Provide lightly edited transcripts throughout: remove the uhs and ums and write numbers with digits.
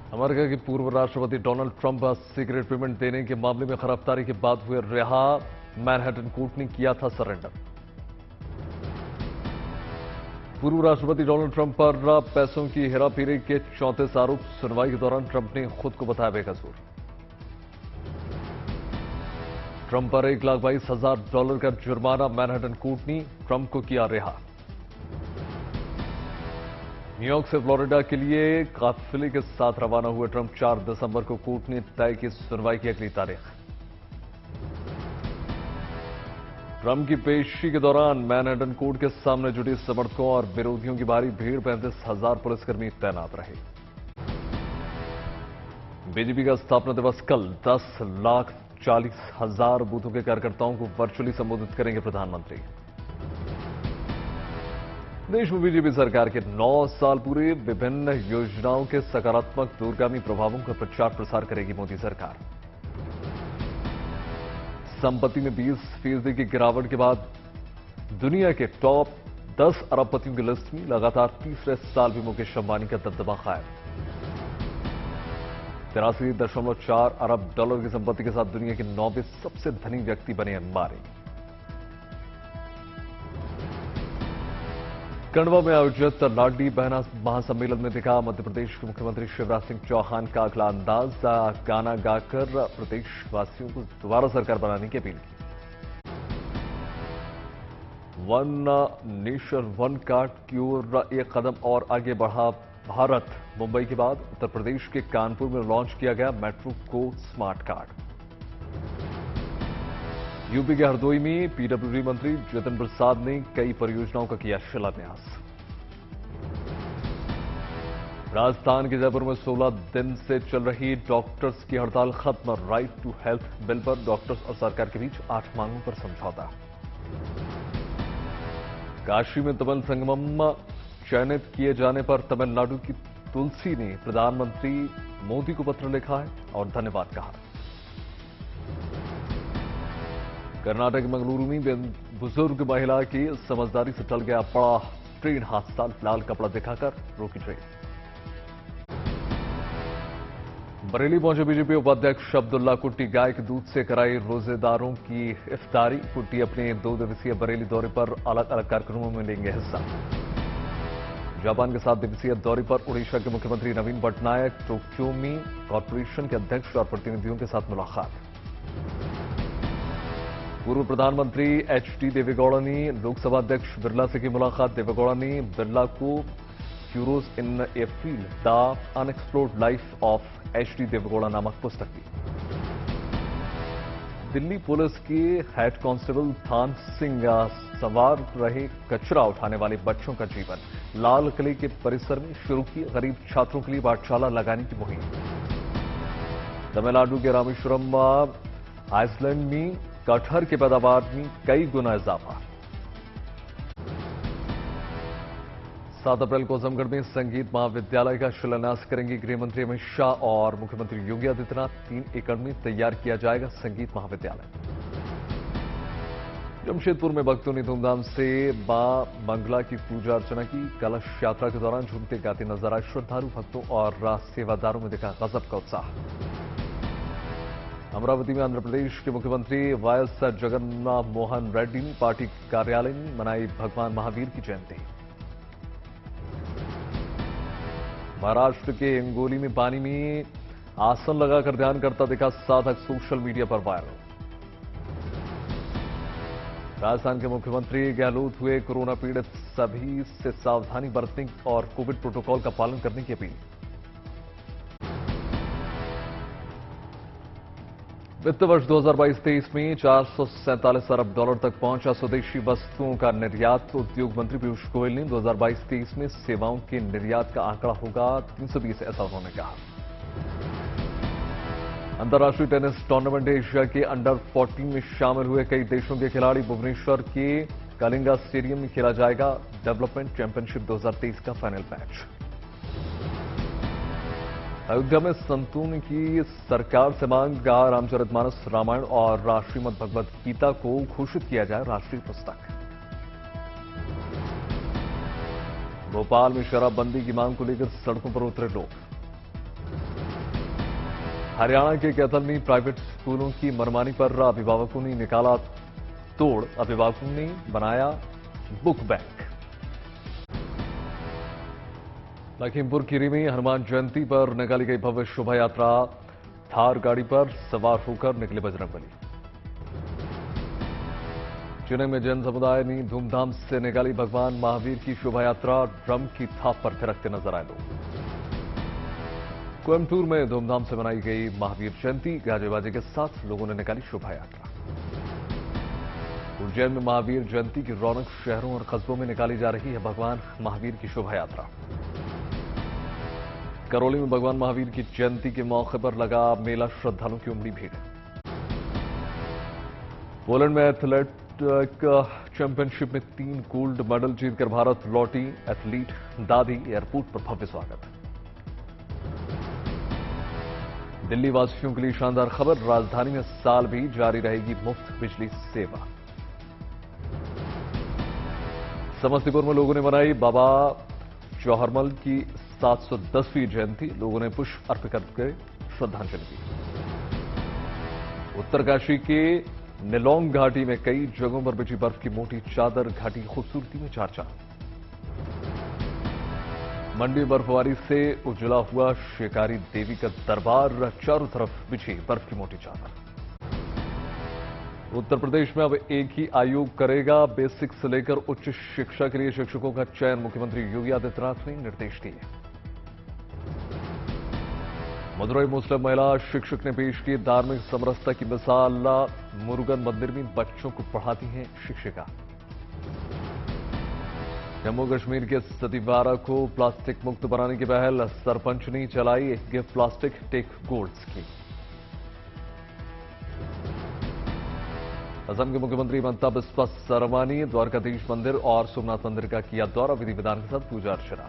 America के पूर्व राष्ट्रपति डोनाल्ड ट्रंप सीक्रेट पेमेंट देने के मामले में गिरफ्तारी के बाद हुए रिहा। मैनहट्टन कोर्ट ने किया था सरेंडर। पूर्व राष्ट्रपति डोनाल्ड ट्रंप पर पैसों की हेराफेरी के 34 आरोप। सुनवाई के दौरान ट्रंप ने खुद को बताया बेकसूर। ट्रंप पर $1,22,000 का जुर्माना। मैनहट्टन कोर्ट ने ट्रंप को किया रिहा। न्यूयॉर्क से फ्लोरिडा के लिए काफिले के साथ रवाना हुए ट्रंप 4 दिसंबर को कोर्ट ने तय की सुनवाई की अगली तारीख। ट्रंप की पेशी के दौरान मैनहट्टन कोर्ट के सामने जुटे समर्थकों और विरोधियों की भारी भीड़। 35,000 पुलिसकर्मी तैनात रहे। बीजेपी का स्थापना दिवस कल। 10,40,000 बूथों के कार्यकर्ताओं को वर्चुअली संबोधित करेंगे प्रधानमंत्री। देश में बीजेपी सरकार के 9 साल पूरे। विभिन्न योजनाओं के सकारात्मक दूरगामी प्रभावों का प्रचार प्रसार करेगी मोदी सरकार। संपत्ति में 20% की गिरावट के बाद दुनिया के टॉप 10 अरबपतियों की लिस्ट में लगातार तीसरे साल भी मुकेश अंबानी का दबदबा कायम। $83.4 अरब की संपत्ति के साथ दुनिया के 9वें सबसे धनी व्यक्ति बने अंबानी। खंडवा में आयोजित लाडली बहना महासम्मेलन में दिखा मध्य प्रदेश के मुख्यमंत्री शिवराज सिंह चौहान का अगला अंदाज। गाना गाकर प्रदेशवासियों को दोबारा सरकार बनाने की अपील की। वन नेशन वन कार्ड की ओर एक कदम और आगे बढ़ा भारत। मुंबई के बाद उत्तर प्रदेश के कानपुर में लॉन्च किया गया मेट्रो को स्मार्ट कार्ड। यूपी के हरदोई में पीडब्ल्यूडी मंत्री जितिन प्रसाद ने कई परियोजनाओं का किया शिलान्यास। राजस्थान के जयपुर में 16 दिन से चल रही डॉक्टर्स की हड़ताल खत्म। राइट टू हेल्थ बिल पर डॉक्टर्स और सरकार के बीच 8 मांगों पर समझौता। काशी में तमिल संगमम चयनित किए जाने पर तमिलनाडु की तुलसी ने प्रधानमंत्री मोदी को पत्र लिखा है और धन्यवाद कहा। कर्नाटक के मंगलुरु में बुजुर्ग महिला की समझदारी से टल गया बड़ा ट्रेन हादसा। लाल कपड़ा दिखाकर रोकी ट्रेन। बरेली पहुंचे बीजेपी उपाध्यक्ष अब्दुल्ला कुट्टी। गाय के दूध से कराई रोजेदारों की इफ्तारी। कुट्टी अपने 2 दिवसीय बरेली दौरे पर अलग अलग कार्यक्रमों में लेंगे हिस्सा। जापान के 7 दिवसीय दौरे पर उड़ीसा के मुख्यमंत्री नवीन पटनायक। टोक्यो में कॉरपोरेशन के अध्यक्ष और प्रतिनिधियों के साथ मुलाकात। पूर्व प्रधानमंत्री एचडी देवेगौड़ा ने लोकसभा अध्यक्ष बिरला से की मुलाकात। देवेगौड़ा ने बिरला को furrows in a field the unexplored life of HD Deve Gowda नामक पुस्तक दी। दिल्ली पुलिस के हेड कांस्टेबल थान सिंह संवार रहे कचरा उठाने वाले बच्चों का जीवन। लाल किले के परिसर में शुरू की गरीब छात्रों के लिए पाठशाला लगाने की मुहिम। तमिलनाडु के रामेश्वरम आइसलैंड में कटहर की पैदावार में कई गुना इजाफा। 7 अप्रैल को आजमगढ़ में संगीत महाविद्यालय का शिलान्यास करेंगे गृह मंत्री अमित शाह और मुख्यमंत्री योगी आदित्यनाथ। 3 एकड़ में तैयार किया जाएगा संगीत महाविद्यालय। जमशेदपुर में भक्तों ने धूमधाम से मां मंगला की पूजा अर्चना की। कलश यात्रा के दौरान झूमते गाते नजर आए श्रद्धालु। भक्तों और सेवादारों में दिखा गजब का उत्साह। अमरावती में आंध्र प्रदेश के मुख्यमंत्री वाएस जगन्नाथ मोहन रेड्डी ने पार्टी कार्यालय में मनाई भगवान महावीर की जयंती। महाराष्ट्र के हिंगोली में पानी में आसन लगाकर ध्यान करता दिखा साधक। सोशल मीडिया पर वायरल। राजस्थान के मुख्यमंत्री गहलोत हुए कोरोना पीड़ित। सभी से सावधानी बरतने और कोविड प्रोटोकॉल का पालन करने की अपील। वित्त वर्ष 2022-23 में $447 अरब तक पहुंचा स्वदेशी वस्तुओं का निर्यात। उद्योग मंत्री पीयूष गोयल ने 2022-23 में सेवाओं के निर्यात का आंकड़ा होगा 320। ऐसा उन्होंने कहा। अंतर्राष्ट्रीय टेनिस टूर्नामेंट एशिया के अंडर 14 में शामिल हुए कई देशों के खिलाड़ी। भुवनेश्वर के कलिंगा स्टेडियम में खेला जाएगा डेवलपमेंट चैंपियनशिप 2023 का फाइनल मैच। अयोध्या में संतों की सरकार से मांग। रामचरितमानस रामायण और श्रीमद् भगवद गीता को घोषित किया जाए राष्ट्रीय पुस्तक। भोपाल में शराबबंदी की मांग को लेकर सड़कों पर उतरे लोग। हरियाणा के कैथल प्राइवेट स्कूलों की मनमानी पर अभिभावकों ने निकाला तोड़, अभिभावकों ने बनाया बुक बैंक। लखीमपुर खीरी में हनुमान जयंती पर निकाली गई भव्य शोभा यात्रा, थार गाड़ी पर सवार होकर निकले बजरंगबली। चेन्नई में जैन समुदाय ने धूमधाम से निकाली भगवान महावीर की शोभा यात्रा, ड्रम की थाप पर थिरकते नजर आए लोग। कोयम्बटूर में धूमधाम से मनाई गई महावीर जयंती, गाजे बाजे के साथ लोगों ने निकाली शोभा यात्रा। उज्जैन में महावीर जयंती की रौनक, शहरों और कस्बों में निकाली जा रही है भगवान महावीर की शोभा यात्रा। करौली में भगवान महावीर की जयंती के मौके पर लगा मेला, श्रद्धालुओं की उमड़ी भीड़। पोलैंड में एथलेटिक चैंपियनशिप में 3 गोल्ड मेडल जीतकर भारत लौटी एथलीट दादी, एयरपोर्ट पर भव्य स्वागत। दिल्ली वासियों के लिए शानदार खबर, राजधानी में साल भी जारी रहेगी मुफ्त बिजली सेवा। समस्तीपुर में लोगों ने मनाई बाबा जौहरमल की 710वीं जयंती, लोगों ने पुष्प अर्पित करके श्रद्धांजलि दी। उत्तरकाशी के निलोंग घाटी में कई जगहों पर बिछी बर्फ की मोटी चादर, घाटी की खूबसूरती में चार चांद। मंडी बर्फबारी से उजला हुआ शिकारी देवी का दरबार, चारों तरफ बिछी बर्फ की मोटी चादर। उत्तर प्रदेश में अब एक ही आयोग करेगा बेसिक से लेकर उच्च शिक्षा के लिए शिक्षकों का चयन, मुख्यमंत्री योगी आदित्यनाथ ने निर्देश दिए। मदुरई मुस्लिम महिला शिक्षक ने पेश की धार्मिक समरसता की मिसाल, मुरुगन मंदिर में बच्चों को पढ़ाती हैं शिक्षिका। जम्मू कश्मीर के सतीवारा को प्लास्टिक मुक्त बनाने की पहल, सरपंच ने चलाई give plastic take gold scheme. Assam के मुख्यमंत्री ममता बिस्वा सरमा ने द्वारकाधीश मंदिर और सोमनाथ मंदिर का किया दौरा, विधि विधान के साथ पूजा अर्चना।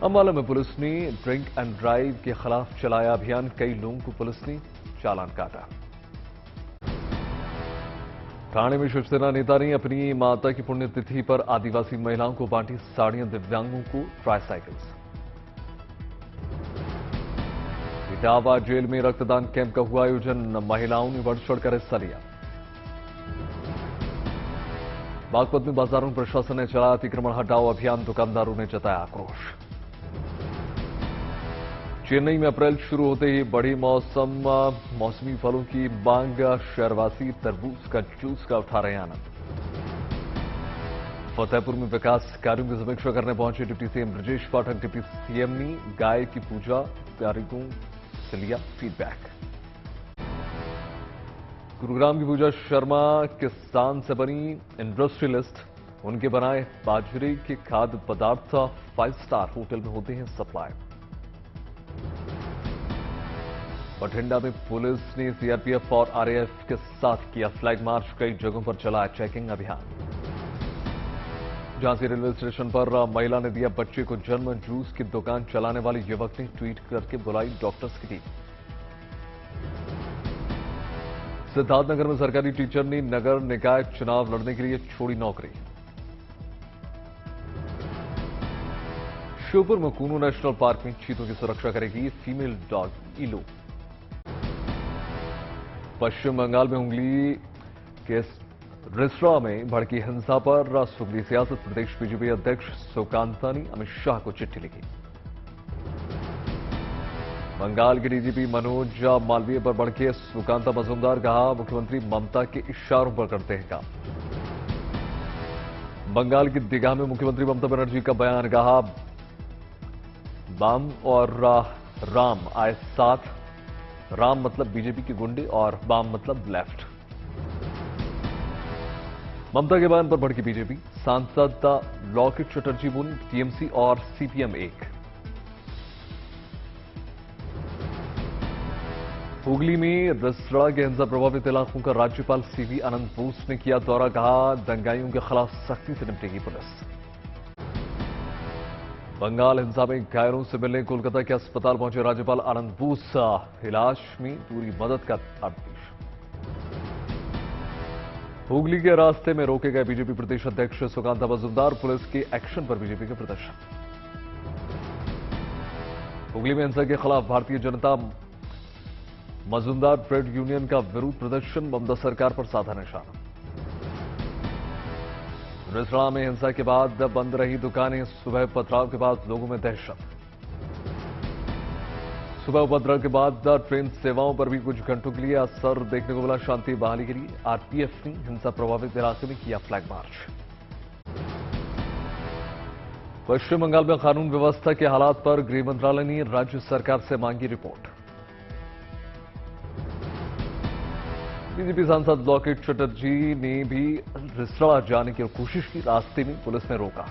अंबाला में पुलिस ने ड्रिंक एंड ड्राइव के खिलाफ चलाया अभियान, कई लोगों को पुलिस ने चालान काटा। ठाणे में शिवसेना नेता ने अपनी माता की पुण्यतिथि पर आदिवासी महिलाओं को बांटी साड़ियां, दिव्यांगों को ट्राईसाइकिल्स। इटावा जेल में रक्तदान कैंप का हुआ आयोजन, महिलाओं ने बढ़ चढ़कर हिस्सा लिया। बागपत में बाजारों में प्रशासन ने चलाया अतिक्रमण हटाओ अभियान, दुकानदारों ने जताया आक्रोश। चेन्नई में अप्रैल शुरू होते ही बढ़ी मौसमी फलों की मांग, शहरवासी तरबूज का जूस का उठा रहे आनंद। फतेहपुर में विकास कार्यों की समीक्षा करने पहुंचे deputy CM Brajesh Pathak, deputy CM ने गाय की पूजा कारीगरों से लिया फीडबैक। गुरुग्राम की पूजा शर्मा किसान से बनी इंडस्ट्रियलिस्ट, उनके बनाए बाजरे के खाद्य पदार्थ 5 स्टार होटल में होते हैं सप्लाई। बठिंडा में पुलिस ने सीआरपीएफ और आरएएफ के साथ किया फ्लैग मार्च, कई जगहों पर चला चेकिंग अभियान। झांसी रेलवे स्टेशन पर महिला ने दिया बच्चे को जन्म, जूस की दुकान चलाने वाले युवक ने ट्वीट करके बुलाई डॉक्टर्स की टीम। सिद्धार्थनगर में सरकारी टीचर ने नगर निकाय चुनाव लड़ने के लिए छोड़ी नौकरी। श्योपुर में कूनू नेशनल पार्क में चीतों की सुरक्षा करेगी फीमेल डॉग इलो। पश्चिम बंगाल में उंगली के रिसरा में भड़की हिंसा पर सुगली सियासत, प्रदेश बीजेपी अध्यक्ष सुकांता ने अमित शाह को चिट्ठी लिखी। बंगाल के डीजीपी मनोज मालवीय पर भड़के सुकांता मजूमदार, कहा मुख्यमंत्री ममता के इशारों पर करते हैं काम। बंगाल की दीघा में मुख्यमंत्री ममता बनर्जी का बयान, कहा बाम और राम आए साथ, राम मतलब बीजेपी के गुंडे और बाम मतलब लेफ्ट। ममता के बयान पर भड़की बीजेपी, सांसद लॉकेट चटर्जी बोली टीएमसी और सीपीएम एक। हुगली में रिसरा के हिंसा प्रभावित इलाकों का राज्यपाल सीवी आनंद बोस ने किया दौरा, कहा दंगाइयों के खिलाफ सख्ती से निपटेगी पुलिस। बंगाल हिंसा में घायलों से मिलने कोलकाता के अस्पताल पहुंचे राज्यपाल आनंद बोस, इलाज में पूरी मदद का आदेश। हुगली के रास्ते में रोके गए बीजेपी प्रदेश अध्यक्ष सुकांता मजूमदार, पुलिस के एक्शन पर बीजेपी के प्रदर्शन। हुगली में हिंसा के खिलाफ भारतीय जनता मजदूर ट्रेड यूनियन का विरोध प्रदर्शन, ममता सरकार पर साधा निशाना। रिसड़ा में हिंसा के बाद बंद रही दुकानें, सुबह पथराव के बाद लोगों में दहशत। सुबह उपद्रव के बाद ट्रेन सेवाओं पर भी कुछ घंटों के लिए असर देखने को मिला। शांति बहाली के लिए आरपीएफ ने हिंसा प्रभावित इलाके में किया फ्लैग मार्च। पश्चिम बंगाल में कानून व्यवस्था के हालात पर गृह मंत्रालय ने राज्य सरकार से मांगी रिपोर्ट। बीजेपी सांसद लॉकेट चटर्जी ने भी रिसड़ा जाने की कोशिश की, रास्ते में पुलिस ने रोका।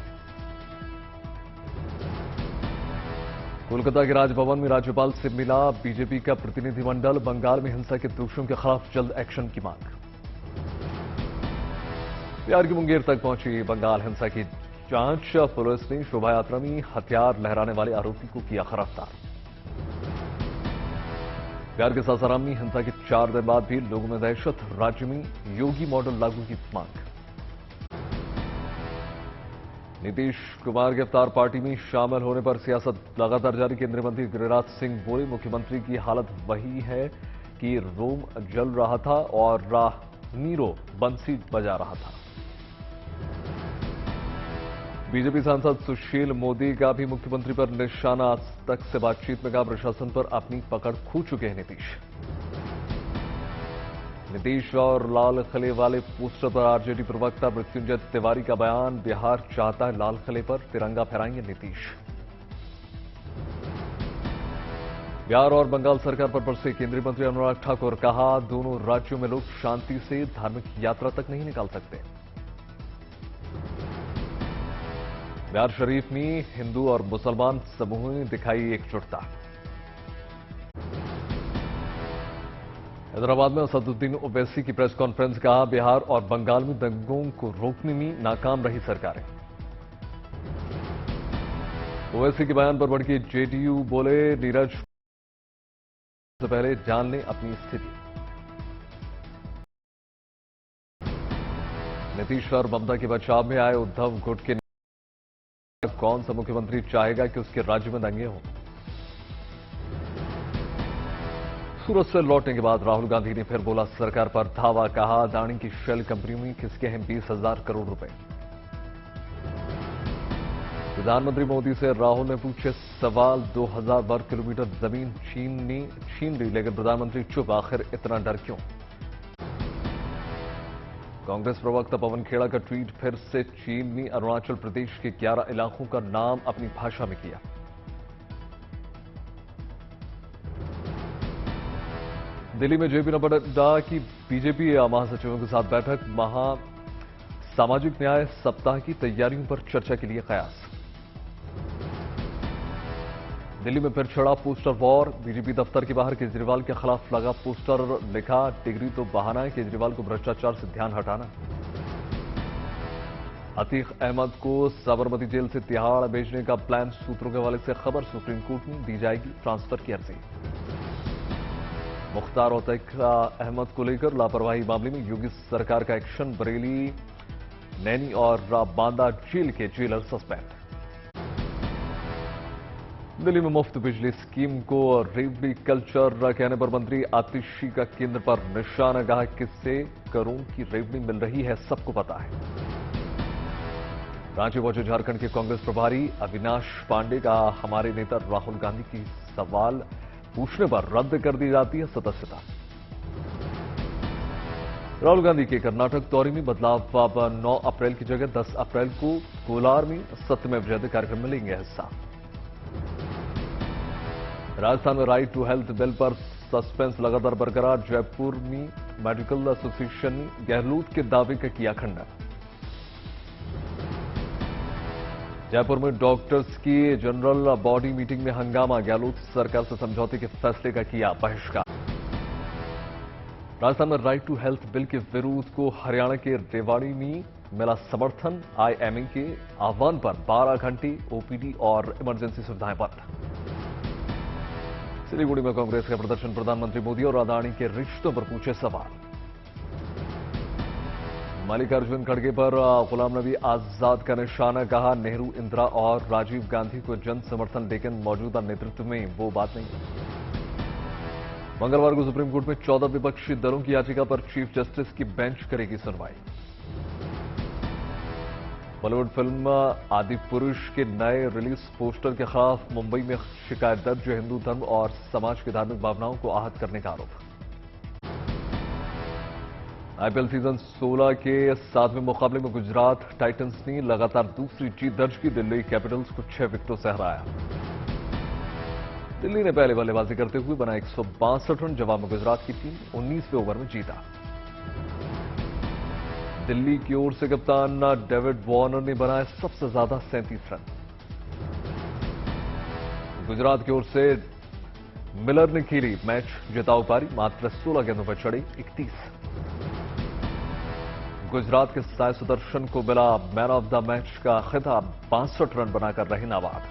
कोलकाता के राजभवन में राज्यपाल से मिला बीजेपी का प्रतिनिधिमंडल, बंगाल में हिंसा के दोषियों के खिलाफ जल्द एक्शन की मांग। बिहार की मुंगेर तक पहुंची बंगाल हिंसा की जांच, पुलिस ने शोभा यात्रा में हथियार लहराने वाले आरोपी को किया गिरफ्तार। बिहार के सासाराम में हिंसा के 4 दिन बाद भी लोगों में दहशत, राज्य में योगी मॉडल लागू की मांग। नीतीश कुमार के इफ्तार पार्टी में शामिल होने पर सियासत लगातार जारी। केंद्रीय मंत्री गिरिराज सिंह बोले, मुख्यमंत्री की हालत वही है कि रोम जल रहा था और राहनीरो बंसी बजा रहा था। बीजेपी सांसद सुशील मोदी का भी मुख्यमंत्री पर निशाना, आज तक से बातचीत में कहा प्रशासन पर अपनी पकड़ खो चुके हैं नीतीश और लाल किले वाले पोस्टर पर आरजेडी प्रवक्ता मृत्युंजय तिवारी का बयान, बिहार चाहता है लाल किले पर तिरंगा फहराएंगे नीतीश। बिहार और बंगाल सरकार पर बरसे केंद्रीय मंत्री अनुराग ठाकुर, कहा दोनों राज्यों में लोग शांति से धार्मिक यात्रा तक नहीं निकाल सकते। बिहार शरीफ में हिंदू और मुसलमान समूहों ने दिखाई एकजुटता। हैदराबाद में असदुद्दीन ओवैसी की प्रेस कॉन्फ्रेंस, कहा बिहार और बंगाल में दंगों को रोकने में नाकाम रही सरकारें। ओवैसी के बयान पर भड़की जेडीयू, बोले नीरज से पहले जान लें अपनी स्थिति। नीतीश और ममता के बचाव में आए उद्धव गुट के, कौन सा मुख्यमंत्री चाहेगा कि उसके राज्य में दंगे हों। सूरत से लौटने के बाद राहुल गांधी ने फिर बोला सरकार पर धावा, कहा अडानी की शेल कंपनियों में किसके हैं 20,000 करोड़ रुपए। प्रधानमंत्री मोदी से राहुल ने पूछे सवाल, 2000 वर्ग किलोमीटर जमीन छीन ली, लेकिन प्रधानमंत्री चुप, आखिर इतना डर क्यों। कांग्रेस प्रवक्ता पवन खेड़ा का ट्वीट, फिर से चीन ने अरुणाचल प्रदेश के 11 इलाकों का नाम अपनी भाषा में किया। दिल्ली में जेपी नड्डा की बीजेपी महासचिवों के साथ बैठक, सामाजिक न्याय सप्ताह की तैयारियों पर चर्चा के लिए कयास। दिल्ली में फिर छिड़ा पोस्टर वॉर, बीजेपी दफ्तर के बाहर केजरीवाल के खिलाफ लगा पोस्टर, लिखा डिग्री तो बहाना है, केजरीवाल को भ्रष्टाचार से ध्यान हटाना। अतीक अहमद को साबरमती जेल से तिहाड़ भेजने का प्लान, सूत्रों के हवाले से खबर, सुप्रीम कोर्ट में दी जाएगी ट्रांसफर की अर्जी। मुख्तार अतीक अहमद को लेकर लापरवाही मामले में योगी सरकार का एक्शन, बरेली, नैनी और बांदा जेल के जेलर सस्पेंड। दिल्ली में मुफ्त बिजली स्कीम को रेवड़ी कल्चर कहने पर मंत्री आतिशी का केंद्र पर निशाना, कहा किससे करोड़ की रेवड़ी मिल रही है सबको पता है। रांची पहुंचे झारखंड के कांग्रेस प्रभारी अविनाश पांडे, का हमारे नेता राहुल गांधी की सवाल पूछने पर रद्द कर दी जाती है सदस्यता। राहुल गांधी के कर्नाटक दौरे में बदलाव, अब 9 अप्रैल की जगह 10 अप्रैल को कोलार में सत्यमेव जयते कार्यक्रम में लेंगे हिस्सा। राजस्थान में राइट टू हेल्थ बिल पर सस्पेंस लगातार बरकरार, जयपुर में मेडिकल एसोसिएशन ने गहलोत के दावे का किया खंडन। जयपुर में डॉक्टर्स की जनरल बॉडी मीटिंग में हंगामा, गहलोत सरकार से समझौते के फैसले का किया बहिष्कार। राजस्थान में राइट टू हेल्थ बिल के विरोध को हरियाणा के रेवाड़ी में मिला समर्थन, आईएमए के आह्वान पर 12 घंटे ओपीडी और इमरजेंसी सुविधाएं बंद। सिलीगुड़ी में कांग्रेस का प्रदर्शन, प्रधानमंत्री मोदी और अडानी के रिश्तों पर पूछे सवाल। मल्लिकार्जुन खड़गे पर गुलाम नबी आजाद का निशाना, कहा नेहरू, इंदिरा और राजीव गांधी को जन समर्थन, लेकिन मौजूदा नेतृत्व में वो बात नहीं। मंगलवार को सुप्रीम कोर्ट में 14 विपक्षी दलों की याचिका पर चीफ जस्टिस की बेंच करेगी सुनवाई। बॉलीवुड फिल्म आदि पुरुष के नए रिलीज पोस्टर के खिलाफ मुंबई में शिकायत दर्ज, हिंदू धर्म और समाज की धार्मिक भावनाओं को आहत करने का आरोप। आईपीएल सीजन 16 के 7वें मुकाबले में गुजरात टाइटंस ने लगातार दूसरी जीत दर्ज की, दिल्ली कैपिटल्स को 6 विकेटों से हराया। दिल्ली ने पहले बल्लेबाजी करते हुए बनाए 162 रन, जवाब में गुजरात की टीम 19वें ओवर में जीता। दिल्ली की ओर से कप्तान डेविड वार्नर ने बनाए सबसे ज्यादा 37 रन। गुजरात की ओर से मिलर ने खेली मैच जिताऊ पारी, मात्र 16 गेंदों पर चढ़े 31। गुजरात के साई सुदर्शन को मिला मैन ऑफ द मैच का खिताब, 62 रन बनाकर रहे नाबाद।